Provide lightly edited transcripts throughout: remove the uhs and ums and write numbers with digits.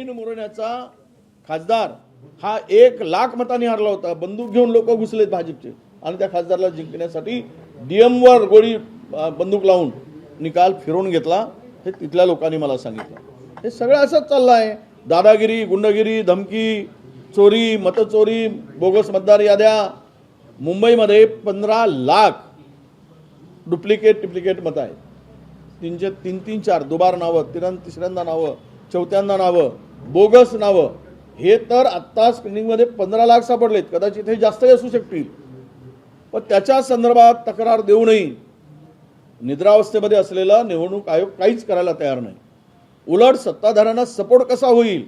ऐन मुरण्याचा खासदार हा 1,00,000 मतांनी हरला होता. बंदूक घेऊन लोक घुसलेत भाजपचे आणि त्या खासदाराला जिंकण्यासाठी डीएमवर गोळी बंदूक लावून निकाल फिरवून घेतला. हे तिथल्या लोकांनी मला सांगितलं. हे सगळं असंच चाललं आहे. दादागिरी, गुंडगिरी, धमकी, चोरी, मतचोरी, बोगस मतदार याद्या. मुंबईमध्ये 15,00,000 डुप्लिकेट मतं आहेत. 3 4 दुबार नावं, तिसऱ्यांदा नावं, चौथ्यांदा नावं, बोगस नावं. हे तर आत्ता स्क्रीनिंगमध्ये 15,00,000 सापडलेत. कदाचित हे जास्तही असू शकतील. पण त्याच्या संदर्भात तक्रार देऊनही निद्रावस्थेमध्ये असलेला निवडणूक आयोग काहीच करायला तयार नाही. उलट सत्ताधाऱ्यांना सपोर्ट कसा होईल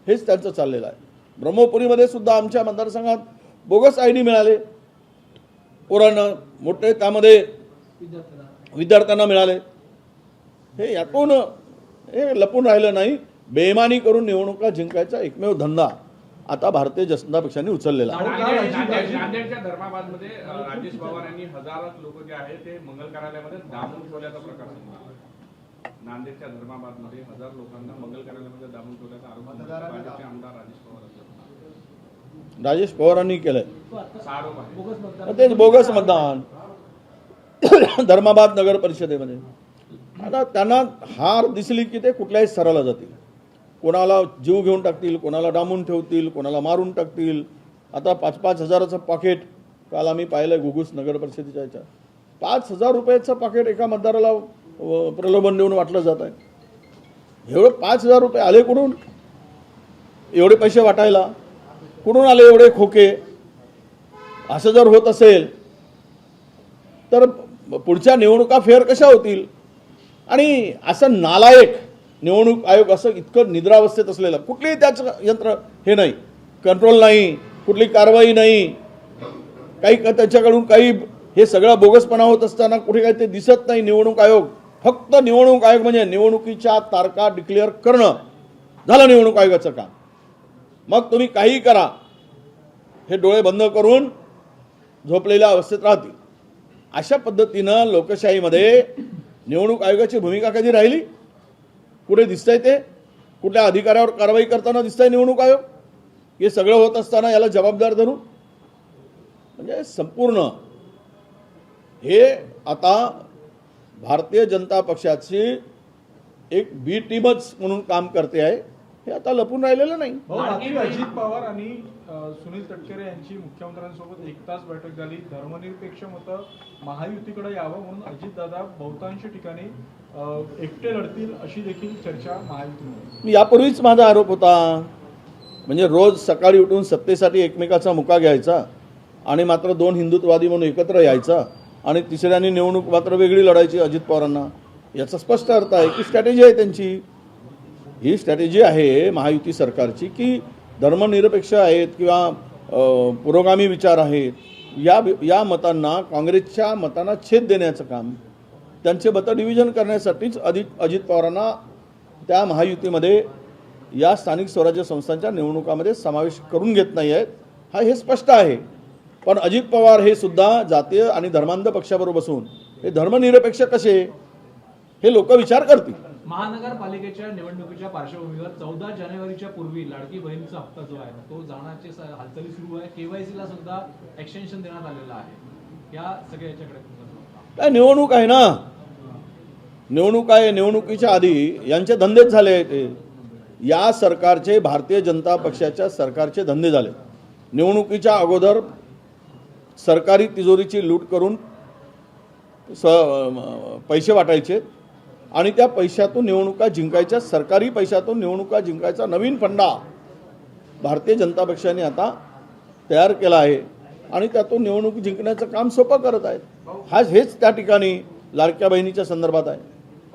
हेच त्यांचं चाललेलं आहे. ब्रह्मपुरीमध्ये सुद्धा आमच्या मतदारसंघात बोगस ID मिळाले पोरांना, मोठे त्यामध्ये विद्यार्थ्यांना मिळाले. हे यातून हे लपून राहिलं नाही. बेईमानी करून निवडणुका जिंकायचा एकमेव धंदा आता भारतीय जनता पक्षाने उचललेला आहे. नांदेडच्या धर्माबादमध्ये राजेश पवार यांनी हजारो लोक जे आहेत ते मंगल कार्यालयामध्ये दाबून ठेवल्याचा प्रकार समजला. नांदेडच्या धर्माबादमध्ये हजार लोकांना मंगल कार्यालयामध्ये दाबून ठेवल्याचा आरोप भाजपचे आमदार राजेश पवारांनी केलंय. आरोप आहे तेच बोगस मतदान धर्माबाद नगर परिषदेमध्ये. आता त्यांना हार दिसली की ते कुठल्याही स्तराला जातील. कोणाला जीव घेऊन टाकतील, कोणाला डांबून ठेवतील, कोणाला मारून टाकतील. आता 5-5 हजाराचं पाकिट काल आम्ही पाहिलं घुगुस नगर परिषदेच्या ह्याच्यात. 5,000 रुपयाचं पाकिट एका मतदाराला प्रलोभन देऊन वाटलं जात आहे. एवढं 5,000 रुपये आले कुठून? एवढे पैसे वाटायला कुठून आले एवढे खोके? असं जर होत असेल तर पुढच्या निवडणुका फेअर कशा होतील? आणि असं नालायक निवडणूक आयोग असं इतकं निद्रावस्थेत असलेलं, कुठलीही त्याचं यंत्र हे नाही, कंट्रोल नाही, कुठली कारवाई नाही, काही त्याच्याकडून काही, हे सगळं बोगसपणा होत असताना कुठे काही ते दिसत नाही. निवडणूक आयोग फक्त निवडणूक आयोग म्हणजे निवडणुकीच्या तारखा डिक्लेअर करणं झालं निवडणूक आयोगाचं काम. मग तुम्ही काही करा, हे डोळे बंद करून झोपलेल्या अवस्थेत राहतील. अशा पद्धतीनं लोकशाहीमध्ये निवडणूक आयोगाची भूमिका कधी राहिली? कुठे दिसतंय ते? कुठल्या अधिकाऱ्यावर कारवाई करताना दिसतंय निवडणूक आयोग? हे सगळं होत असताना याला जबाबदार धरून म्हणजे संपूर्ण हे आता भारतीय जनता पक्षाची एक बी टीमच म्हणून काम करते आहे. हे आता लपून राहिलेलं नाही. अजित पवार आणि सुनील तटकरे यांची मुख्यमंत्र्यांसोबत 1 तास बैठक झाली. धर्मनिरपेक्ष मतं महायुतीकडे यावं म्हणून अजितदादा बहुतांश ठिकाणी एकटे लढतील अशी देखील चर्चा महायुतीमध्ये. यापूर्वीच माझा आरोप होता. म्हणजे रोज सकाळी उठून सत्तेसाठी एकमेकाचा मुका घ्यायचा आणि मात्र 2 हिंदुत्ववादी म्हणून एकत्र यायचा आणि तिसऱ्याने निवडणूक मात्र वेगळी लढायची अजित पवारांना. याचा स्पष्ट अर्थ आहे की स्ट्रॅटेजी आहे त्यांची. ही स्ट्रॅटेजी आहे महायुती सरकारची की धर्मनिरपेक्ष आहेत किंवा पुरोगामी विचार आहेत या मतांना, काँग्रेसच्या मतांना छेद देण्याचं काम, त्यांचे मतं डिव्हिजन करण्यासाठीच अजित पवारांना त्या महायुतीमध्ये या स्थानिक स्वराज्य संस्थांच्या निवडणुकामध्ये समावेश करून घेत नाही आहेत. हे स्पष्ट आहे. पण अजित पवार हे सुद्धा जातीय आणि धर्मांध पक्षाबरोबर बसून हे धर्मनिरपेक्ष कसे हे लोक विचार करतील. महानगरपालिकेच्या निवडणुकीच्या पार्श्वभूमीवर 14 जानेवारीच्या पूर्वी लाडकी बहिणीचा हप्ता जो आहे तो जाण्याची हालचाली सुरू आहे. KYCला सुद्धा एक्सटेन्शन देण्यात आलेलं आहे. या सगळ्या याच्याकडे काय निवडणूक आहे ना, निवडणूक आहे. निवडणुकीच्या आधी यांचे धंदेच झाले आहेत. या सरकारचे, भारतीय जनता पक्षाच्या सरकारचे धंदे झाले. निवडणुकीच्या अगोदर सरकारी तिजोरीची लूट करून पैसे वाटायचे आणि त्या पैशातून निवडणुका जिंकायच्या. सरकारी पैशातून निवडणुका जिंकायचा नवीन फंडा भारतीय जनता पक्षाने आता तयार केला आहे आणि त्यातून निवडणूक जिंकण्याचं काम सोपं करत आहेत. हेच त्या ठिकाणी लाडक्या बहिणीच्या संदर्भात आहे.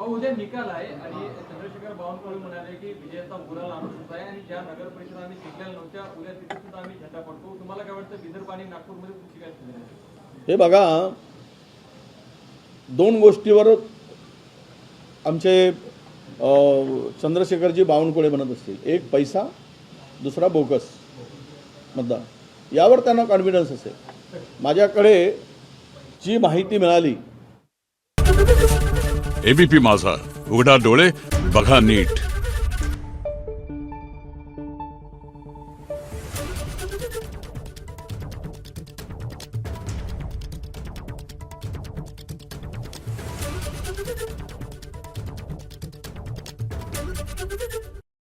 उद्या निकाल आहे आणि चंद्रशेखर बावनकुळे म्हणाले की विजयाचा गुलाल आनंद आहे आणि ज्या नगर परिषद आम्ही जिंकल्या नव्हत्या उद्या तिथे सुद्धा आम्ही झेंडा पडतो. तुम्हाला काय वाटतं विदर्भ आणि नागपूरमध्ये कुठची काय? हे बघा, 2 गोष्टीवर आमचे चंद्रशेखरजी बावनकुळे म्हणत असतील. एक पैसा, दुसरा बोगस मतदान. यावर त्यांना कॉन्फिडन्स असेल. माझ्याकडे जी माहिती मिळाली. ABP माझा, उघडा डोळे बघा नीट. Thank you.